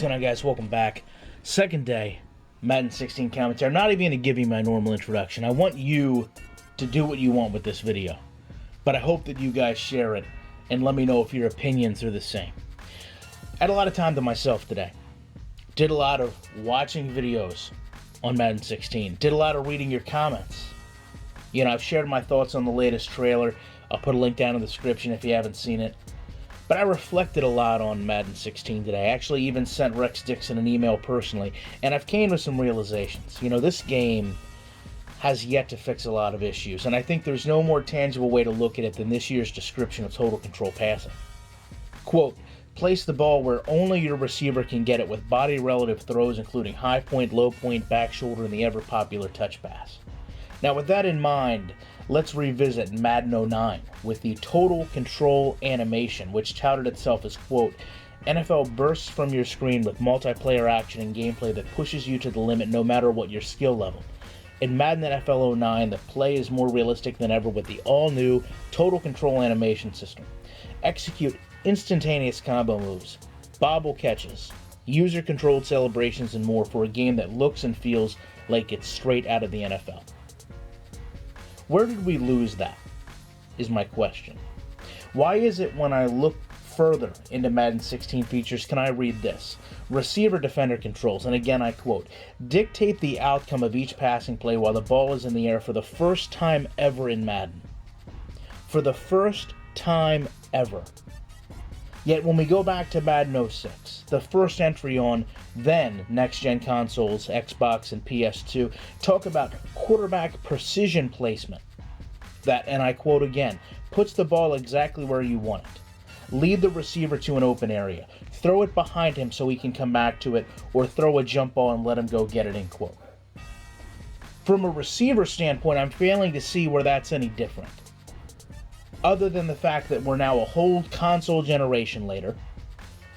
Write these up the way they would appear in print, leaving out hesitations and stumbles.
What's going on, guys? Welcome back. Second day, Madden 16 commentary. I'm not even going to give you my normal introduction. I want you to do what you want with this video. But I hope that you guys share it and let me know if your opinions are the same. I had a lot of time to myself today. Did a lot of watching videos on Madden 16. Did a lot of reading your comments. You know, I've shared my thoughts on the latest trailer. I'll put a link down in the description if you haven't seen it. But I reflected a lot on Madden 16 today. I actually even sent Rex Dixon an email personally, and I've came to some realizations. You know, this game has yet to fix a lot of issues, and I think there's no more tangible way to look at it than this year's description of total control passing. Quote, place the ball where only your receiver can get it with body-relative throws, including high point, low point, back shoulder, and the ever-popular touch pass. Now, with that in mind, let's revisit Madden 09 with the total control animation, which touted itself as, quote, NFL bursts from your screen with multiplayer action and gameplay that pushes you to the limit no matter what your skill level. In Madden NFL 09, the play is more realistic than ever with the all-new total control animation system. Execute instantaneous combo moves, bobble catches, user-controlled celebrations, and more for a game that looks and feels like it's straight out of the NFL. Where did we lose that, is my question. Why is it when I look further into Madden 16 features, can I read this? Receiver-defender controls, and again I quote, dictate the outcome of each passing play while the ball is in the air for the first time ever in Madden. For the first time ever. Yet when we go back to Madden 06, the first entry on then next-gen consoles, Xbox and PS2, talk about quarterback precision placement. That, and I quote again, puts the ball exactly where you want it. Lead the receiver to an open area. Throw it behind him so he can come back to it, or throw a jump ball and let him go get it, end quote. From a receiver standpoint, I'm failing to see where that's any different. Other than the fact that we're now a whole console generation later.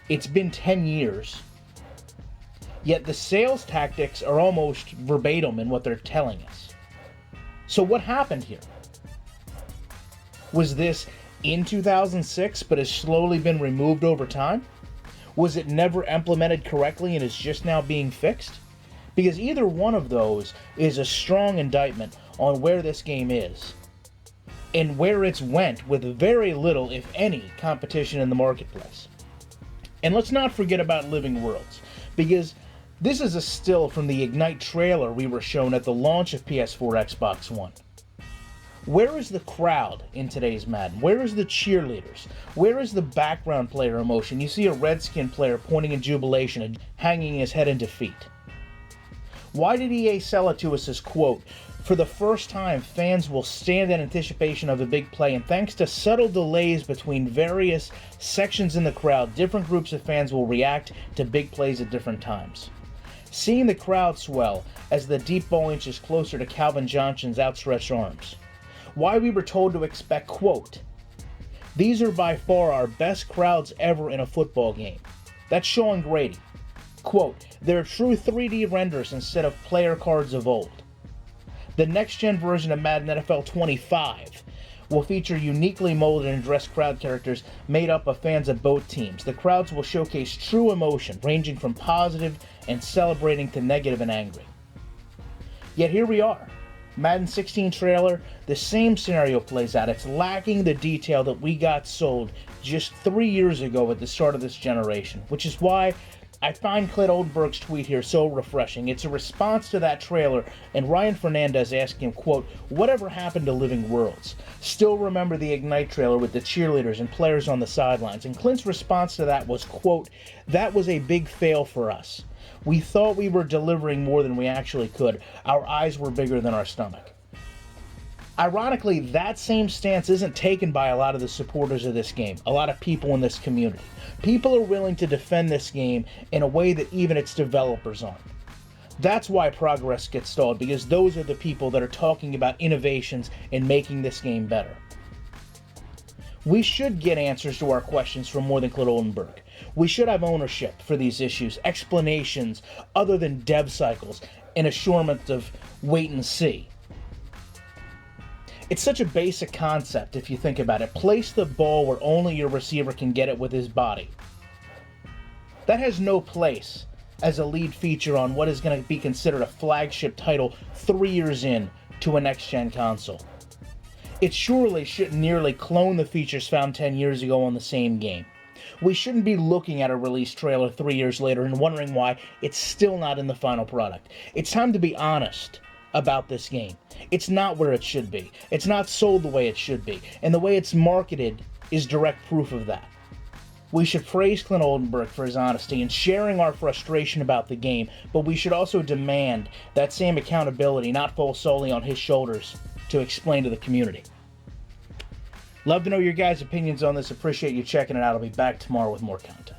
It's been 10 years. Yet the sales tactics are almost verbatim in what they're telling us. So what happened here? Was this in 2006 but has slowly been removed over time? Was it never implemented correctly and is just now being fixed? Because either one of those is a strong indictment on where this game is and where it's went with very little, if any, competition in the marketplace. And let's not forget about Living Worlds, because this is a still from the Ignite trailer we were shown at the launch of PS4, Xbox One. Where is the crowd in today's Madden? Where is the cheerleaders? Where is the background player emotion? You see a Redskin player pointing in jubilation and hanging his head in defeat. Why did EA sell it to us as, quote, for the first time, fans will stand in anticipation of a big play, and thanks to subtle delays between various sections in the crowd, different groups of fans will react to big plays at different times. Seeing the crowd swell as the deep ball inches closer to Calvin Johnson's outstretched arms. Why we were told to expect, quote, these are by far our best crowds ever in a football game. That's Sean Grady. Quote, they're true 3D renders instead of player cards of old. The next-gen version of Madden NFL 25 will feature uniquely molded and dressed crowd characters made up of fans of both teams. The crowds will showcase true emotion, ranging from positive and celebrating to negative and angry. Yet here we are. Madden 16 trailer, the same scenario plays out. It's lacking the detail that we got sold just 3 years ago at the start of this generation, which is why I find Clint Oldenburg's tweet here so refreshing. It's a response to that trailer and Ryan Fernandez asking him, quote, whatever happened to Living Worlds? Still remember the Ignite trailer with the cheerleaders and players on the sidelines. And Clint's response to that was, quote, that was a big fail for us. We thought we were delivering more than we actually could. Our eyes were bigger than our stomach. Ironically, that same stance isn't taken by a lot of the supporters of this game, a lot of people in this community. People are willing to defend this game in a way that even its developers aren't. That's why progress gets stalled, because those are the people that are talking about innovations and making this game better. We should get answers to our questions from more than Clint Oldenburg. We should have ownership for these issues, explanations other than dev cycles, and assurance of wait and see. It's such a basic concept if you think about it. Place the ball where only your receiver can get it with his body. That has no place as a lead feature on what is going to be considered a flagship title 3 years in to a next-gen console. It surely shouldn't nearly clone the features found 10 years ago on the same game. We shouldn't be looking at a release trailer 3 years later and wondering why it's still not in the final product. It's time to be honest about this game. It's not where it should be. It's not sold the way it should be. And the way it's marketed is direct proof of that. We should praise Clint Oldenburg for his honesty and sharing our frustration about the game, but we should also demand that same accountability not fall solely on his shoulders to explain to the community. Love to know your guys' opinions on this. Appreciate you checking it out. I'll be back tomorrow with more content.